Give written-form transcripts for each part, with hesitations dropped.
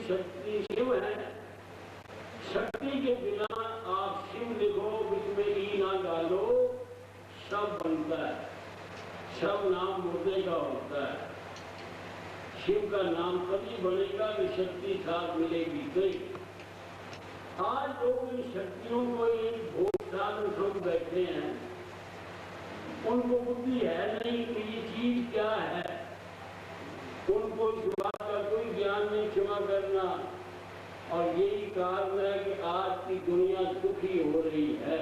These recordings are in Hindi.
शक्ति शिव है। शक्ति के बिना आप शिव लिखो, बीच में ई ना डालो, सब बनता है। सब नाम मुद्दे का होता है। शिव का नाम कभी बनेगा कि शक्ति साथ मिलेगी नहीं। आज लोग इन शक्तियों को एक भोगशाल में सब बैठे हैं, उनको बुद्धि है नहीं कि ये चीज क्या है, उनको इस बात का कोई ज्ञान नहीं, क्षमा करना। और यही कारण है कि आज की दुनिया दुखी हो रही है,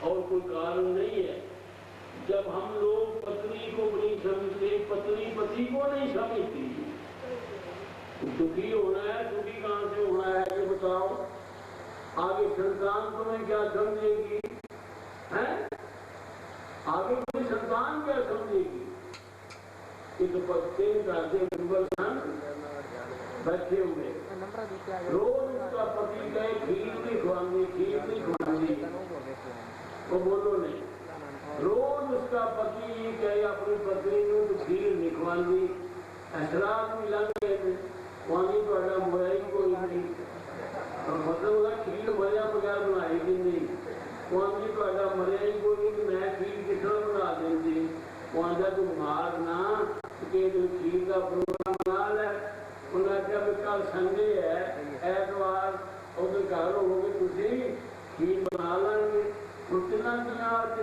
और कोई कारण नहीं है। जब हम लोग पत्नी को नहीं समझते, पत्नी पति को नहीं समझती, दुखी होना है। दुखी कहां से होना है ये बताओ? आगे संतान तुम्हें क्या समझेगी? हैं? आगे कोई संतान क्या समझेगी? इस पत्नी का से बैठे हुए रोज उसका पति गए खीर नहीं खुआनी, खीर नहीं खुआनी, वो बोलो नहीं। रोज उसका पति ये कहे अपनी पत्नी को तो खीर नहीं खुआनी, ऐसरात मिलांगे पानी तो अड्डा मोया ही कोई नहीं, मतलब खीर मरिया बगैर बनाएगी नहीं, पानी तो अड्डा मरिया ही कोई नहीं, मैं खीर किस तरह बना देंगी? वहां तू मार ना कि खीर का प्रोग्राम बना ले। उन्हें जब कल संडे है, ऐतवार उधर घर होगे, तुझे खीर बना लेंगे। कितना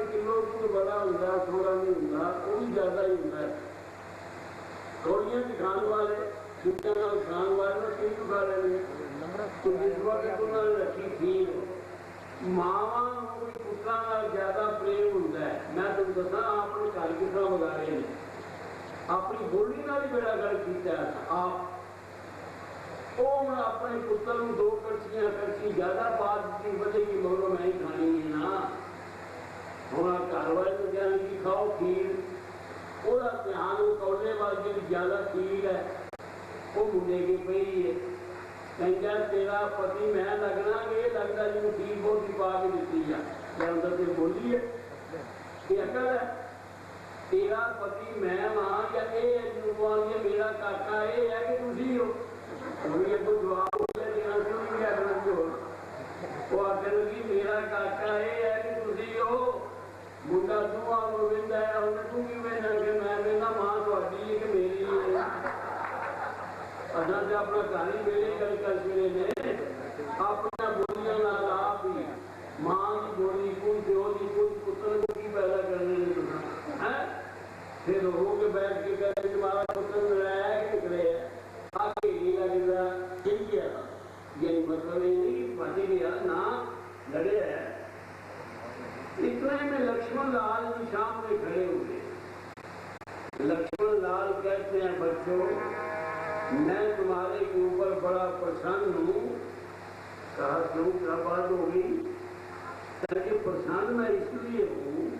किलो तो बड़ा होता, थोड़ा नहीं होता, वो भी ज्यादा ही होता है। थोड़ियां दिखाने वाले खाने वाले खीर खा लेंगे। तो जिस वक्त उन्होंने रखी खीर, मावा पुत्रा ज्यादा प्रेम होता है। मैं तुम दसा अपने घर किस तरह बगाड़े ने, अपनी बोली ना भी बड़ा गल किया आप। अपने पुत्र में 2 कड़छियां ज्यादा बात की बचेगी, बोलो मैं ही खानी है ना। थोड़ा कारवाई में ज्ञान की खाओ खीर, पूरा ध्यान कौले वाले की ज्यादा खीर है, वो मुझे की पई है। कहता तेरा पति मैं लगना, ये लगता जिन्हें खीर बहुत ही पा के दी है, अंदर से बोली है ये अकल है। तेरा पति मैं वहां या ये मेरा काका ये है कि तुझी हो? जवाब वो आखिर की मेरा काका ये है कि तुझी हो? मुंडा तू आलो विंदा है, उन्हें तू की वेना कि मैं वेना मां थोड़ी है कि मेरी है। असा से अपना कहानी मेरे गल कर मेरे ने अपना बोलियां ना आप ही मां की बोली कोई प्यो की कोई पुत्र को की पैदा करने है। फिर हो के बैठ के कहते तुम्हारा पुत्र है कि निकले है आगे ये लगेगा यही है। यही मतलब ये नहीं पति गया ना लड़े है। इतने में लक्ष्मण लाल जी सामने खड़े हुए। लक्ष्मण लाल कहते हैं बच्चों मैं तुम्हारे के ऊपर बड़ा प्रसन्न हूँ। कहा क्यों क्या बात होगी? प्रसन्न मैं इसलिए हूँ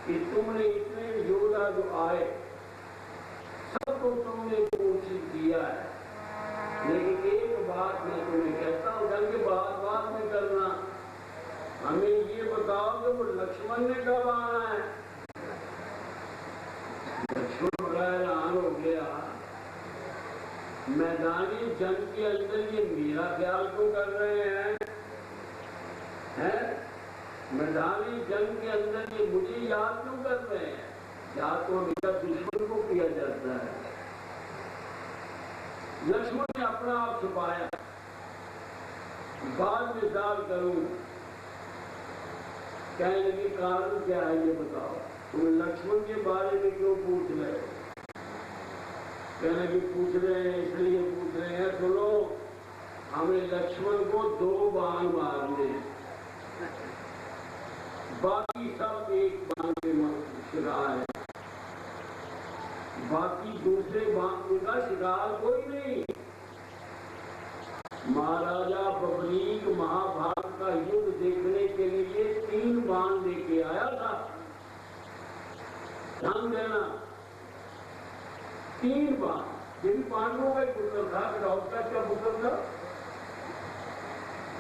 कि तुमने इतने योद्धा जो आए सबको तुमने कोशिश किया है, लेकिन एक बात मैं तुम्हें कहता हूँ कि बात में करना। हमें ये बताओ कि वो लक्ष्मण ने कब आना है? लक्ष्मण बड़ा हैरान हो गया, मैदानी जंग के अंदर ये मेरा ख्याल क्यों कर रहे हैं? मैदानी जंग के अंदर ये मुझे याद क्यों कर रहे हैं? याद तो हमेशा दुश्मन को किया जाता है। लक्ष्मण ने अपना आप छुपाया, बाद में साल करूं। कहने लगे कारण क्या है ये बताओ, तुम लक्ष्मण के बारे में क्यों पूछ रहे हो? कहने लगे पूछ रहे हैं इसलिए पूछ रहे हैं, सुनो हमें लक्ष्मण को 2 बाण मारने, बाकी सब एक बाण के शिकार है, बाकी दूसरे बाण का शिकार कोई नहीं। महाराजा बबरीक महाभारत का युद्ध देखने के लिए 3 बाण लेके आया था। ध्यान देना 3 बाण। ये भी पांडवों का पुत्र था, उसका क्या पुत्र था?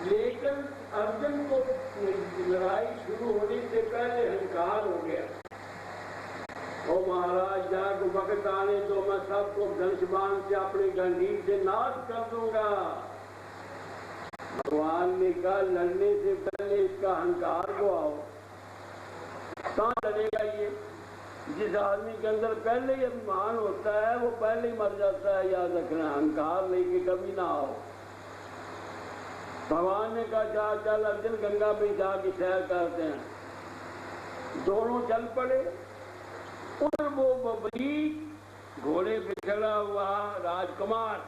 लेकिन अर्जुन को लड़ाई शुरू होने से पहले हंकार हो गया। ओ महाराज जाग वक्त आने तो मैं सबको धनुष्बाण से अपनी गंभीर से नाश कर दूंगा। भगवान ने कहा लड़ने से पहले इसका अहंकार को आओ। कहाँ लड़ेगा ये? जिस आदमी के अंदर पहले ही अभिमान होता है वो पहले ही मर जाता है। याद रखना, अहंकार लेके कभी ना आओ। भगवान ने कहा जा चल अर्जुन गंगा पे जाके सैर करते हैं। दोनों चल पड़े। उधर वो बबरी घोड़े पे चढ़ा हुआ राजकुमार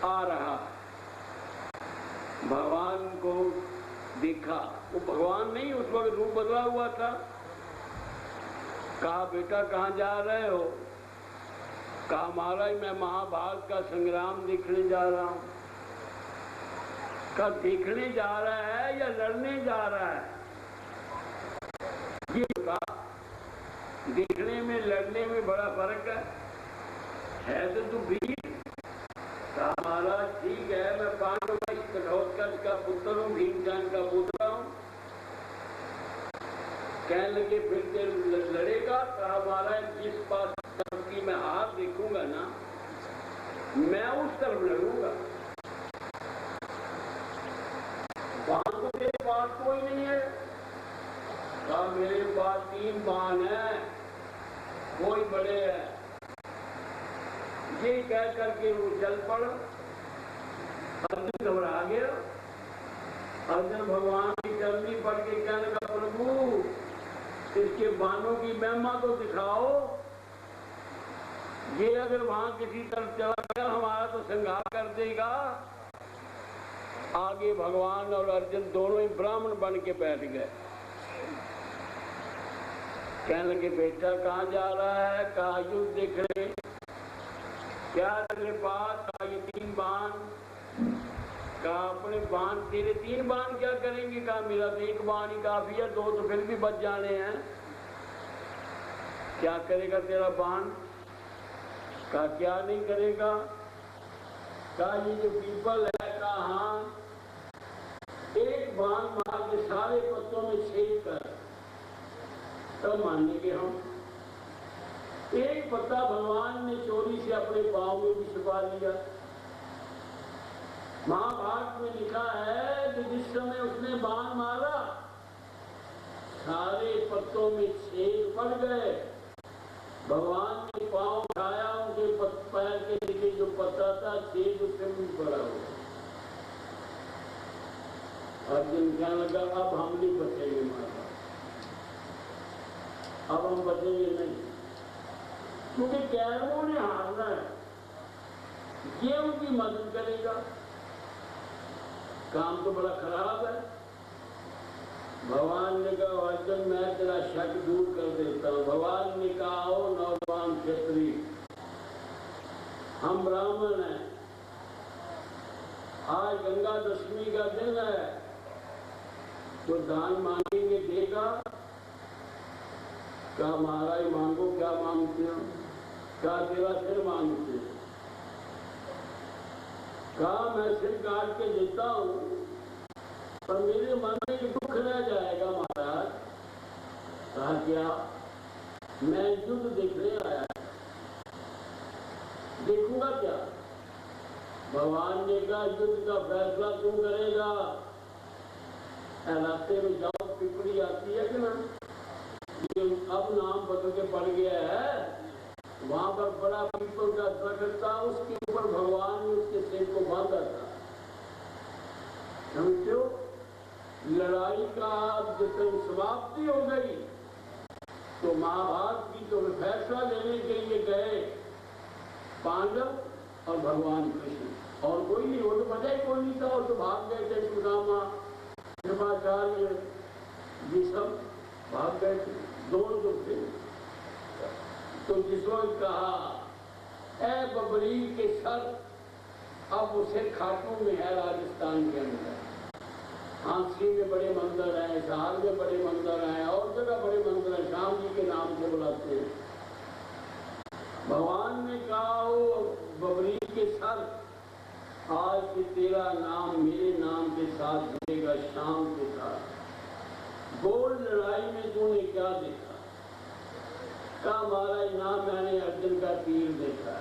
आ रहा। भगवान को देखा, वो भगवान नहीं, उस वक्त रूप बदला हुआ था। कहा बेटा कहाँ जा रहे हो? कहा महाराज मैं महाभारत का संग्राम देखने जा रहा हूँ। कहा देखने जा रहा है या लड़ने जा रहा है? ये कहा देखने में लड़ने में बड़ा फर्क है तो तू वीर। कहा महाराज ठीक है, मैं पांडव कठोत्कच का पुत्र हूँ, भीमसेन का पुत्र हूँ। कहने लगे फिर तेरे लड़ेगा? कहा महाराज जिस पास तरफ की मैं हार देखूंगा ना मैं उस तरफ लड़ूंगा। बाण तो तेरे पास कोई नहीं है? कहा मेरे पास 3 बाण है, कोई बड़े है। ये कह करके वो चल पड़ा। अर्जुन घबरा गया। अर्जुन भगवान की चरनी पड़ के कहने लगा प्रभु इसके बाणों की महिमा तो दिखाओ। ये अगर वहां किसी तरफ चला गया हमारा तो संहार कर देगा। आगे भगवान और अर्जुन दोनों ही ब्राह्मण बन के बैठ गए। कहने लगे बेटा कहाँ जा रहा है? कहा युद्ध देख रहे। क्या तेरे पास? कहा ये 3 बाण। कहा अपने बाण, तेरे 3 बाण क्या करेंगे? कहा मेरा तो 1 बाण ही काफी है, 2 तो फिर भी बच जाने हैं। क्या करेगा तेरा बाण? कहा क्या नहीं करेगा? कहा ये जो पीपल है, कहा हाँ, 1 बाण मार के सारे पत्तों में छेद कर तब मानेंगे हम। 1 पत्ता भगवान ने चोरी से अपने पांव में भी छुपा लिया। महाभारत में लिखा है कि जिस समय उसने बाण मारा सारे पत्तों में छेद पड़ गए। भगवान ने पांव उठाया, उनके पैर के नीचे जो पत्ता था छेद उससे भी पड़ा हुआ। अर्जुन कहने लगा अब हम नहीं बचेंगे माता, अब हम बचेंगे नहीं, क्योंकि कैरवों ने हारना है, ये उनकी मदद करेगा। काम तो बड़ा खराब है। भगवान ने कहा अर्जुन मैं तेरा शक दूर कर देता हूँ। भगवान ने कहा आओ नौजवान क्षत्रिय, हम ब्राह्मण हैं, आज गंगा दशमी का दिन है, तो दान मांगेंगे देगा? कहा महाराज मांगो, क्या मांगते हो? कहा तेरा सिर मांगते। कहा मैं सिर काट के देता हूँ पर मेरे मन में दुख रह जाएगा महाराज। कहा क्या? मैं युद्ध देखने आया, देखूंगा क्या? भगवान ने कहा युद्ध का फैसला तू करेगा। रास्ते में जाओ पिपड़ी आती है कि ना, ये अब नाम बदल के पड़ गया है, वहां पर बड़ा पीपल का दरख्त था, उसके ऊपर भगवान ने उसके सिर को बांधा था। समझो लड़ाई का जब समाप्ति हो गई तो महाभारत की तो फैसला लेने के लिए गए पांडव और भगवान कृष्ण, और कोई नहीं, वो तो बचा ही कोई नहीं था, और तो भाग गए थे। सुदामा, कृपाचार्य, ये सब भाग गए थे, दोनों जो थे। तो जिस वक्त कहा ए बबरी के सर, अब उसे खाटू में है राजस्थान के अंदर, हांसी में बड़े मंदिर हैं, शहर में बड़े मंदिर हैं, और जगह बड़े मंदिर हैं, श्याम जी के नाम से बुलाते हैं। भगवान ने कहा बबरी के सर, आज से तेरा नाम मेरे नाम के साथ जुड़ेगा, शाम के साथ। बोल लड़ाई में तूने क्या देखा? कहा महाराज ना मैंने अर्जुन का तीर देखा,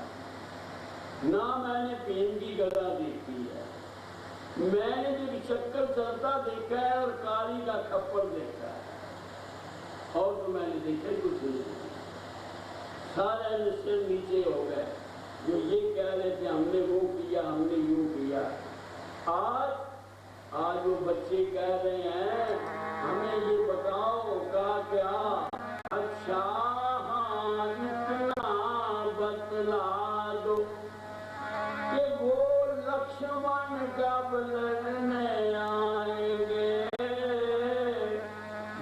ना मैंने पेन की गदा देखी है, मैंने जो चक्कर चलता देखा है और काली का खप्पर देखा है, और तो मैंने देखे कुछ नहीं। सारे निश्चय नीचे हो गए जो ये कह रहे थे हमने वो किया, हमने यूं किया। आज वो बच्चे कह रहे हैं हमें ये बताओ का क्या, अच्छा हाँ इतना बतला दो कि वो लक्ष्मण कब लड़ने आएंगे,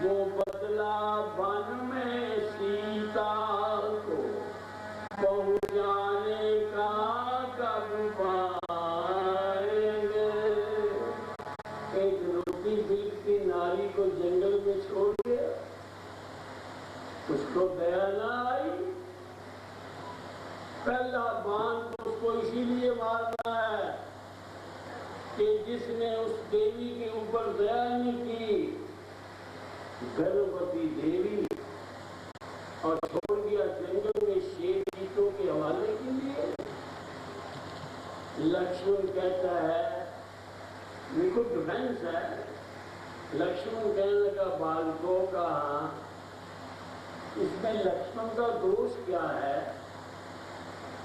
वो बदला वन में सीता को पहुंचाने का कब पाएंगे। एक रोटी बेचती नारी को जंगल में छोड़ दिया, उसको दया ना आई, पहला बाण तो उसको इसीलिए मारना है कि जिसने उस देवी के ऊपर दया नहीं की, गर्भवती देवी, और छोड़ दिया जंगल में शेर चीतों के हवाले के लिए। लक्ष्मण कहता है बिल्कुल डिफेंस है, लक्ष्मण कहने लगा बालकों का इसमें लक्ष्मण का दोष क्या है?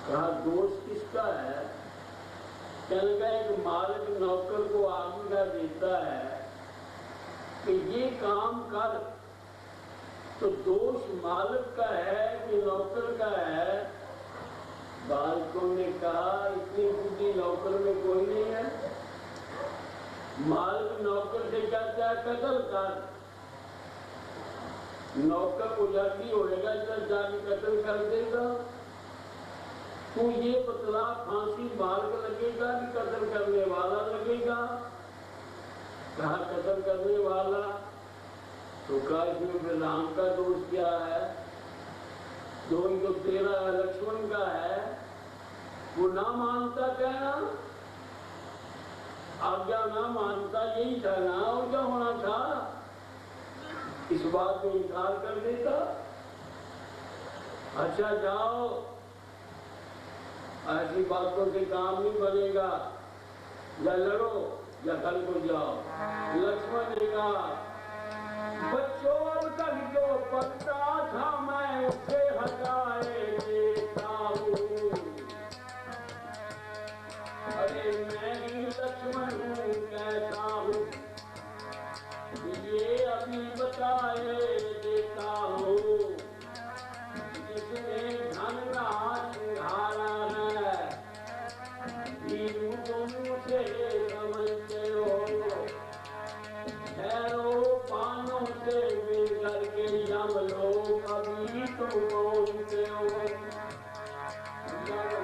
कहा दोष किसका है? कहने लगा एक मालिक नौकर को आज्ञा देता है कि ये काम कर, तो दोष मालिक का है कि नौकर का है? बालकों ने कहा इतनी बुद्धि नौकर में कोई नहीं है। मालिक नौकर से कहता है कत्ल कर, नौकर उजागी होएगा जब जाके कत्ल कर देगा। तो ये बतला फांसी मार्ग लगेगा कि कत्ल करने वाला लगेगा? कहा कत्ल करने वाला। तो कहा इसमें राम का दोष क्या है? दोष तो तेरा लक्ष्मण का है, वो ना मानता कहना, आज्ञा ना मानता यही था ना, और क्या होना था? इस बात में इनकार कर देता। अच्छा जाओ, ऐसी बातों से काम नहीं बनेगा, या लड़ो या कल को जाओ। लक्ष्मण ने कहा बच्चों तक जो पत्ता था मैं उसे हटाए देता हूँ। अरे मैं ही लक्ष्मण हूँ कहता हूँ, ये अभी बताए देता हूँ। जिसने धन का सिंघारा है मुझे समझते हो, ठहरो पानों से मिल करके जम लो, अभी तुम पहुंचते हो, जम लो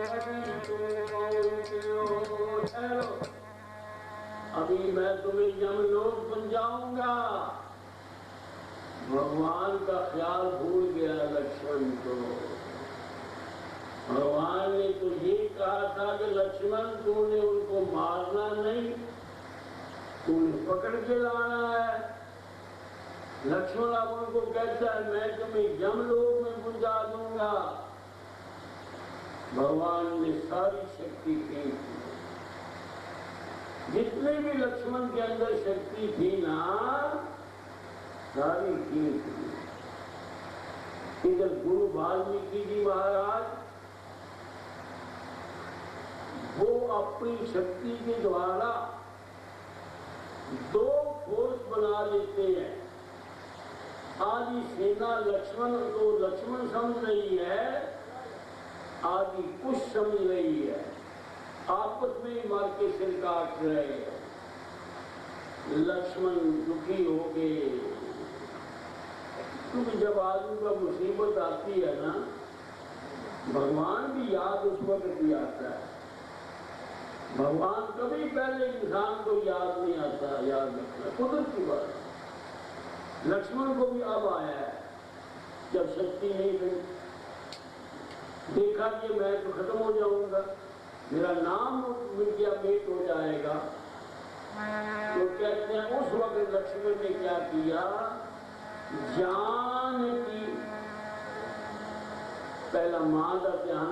अभी तुम पहुंचते हो, ठहरो अभी मैं तुम्हें यमलोक पहुंचाऊंगा। भगवान का ख्याल भूल गया लक्ष्मण को। भगवान ने तो ये कहा था कि लक्ष्मण तूने उनको मारना नहीं, तूने पकड़ के लाना है। लक्ष्मण अब उनको कहता है मैं तुम्हें यमलोक में पहुंचा दूंगा। भगवान ने सारी शक्ति फेंक दी, जितने भी लक्ष्मण के अंदर शक्ति थी ना सारी फेंक दी। इधर गुरु वाल्मीकि जी महाराज वो अपनी शक्ति के द्वारा दो फोर्स बना लेते हैं। आधी सेना लक्ष्मण को लक्ष्मण समझ रही है, आधी कुछ समझ रही है, आपस में मार के सिर काट रहे हैं। लक्ष्मण दुखी हो गए, क्योंकि जब आदमी पर मुसीबत आती है ना, भगवान भी याद उस वक्त भी आता है। भगवान कभी पहले इंसान को याद नहीं आता, याद रखना कुदरत की बात। लक्ष्मण को भी अब आया है, जब शक्ति नहीं रही, देखा कि मैं तो खत्म हो जाऊंगा, मेरा नाम मिर्जा मेट हो जाएगा। तो कहते हैं उस वक्त लक्ष्मण ने क्या किया, जान की पहला मां का ध्यान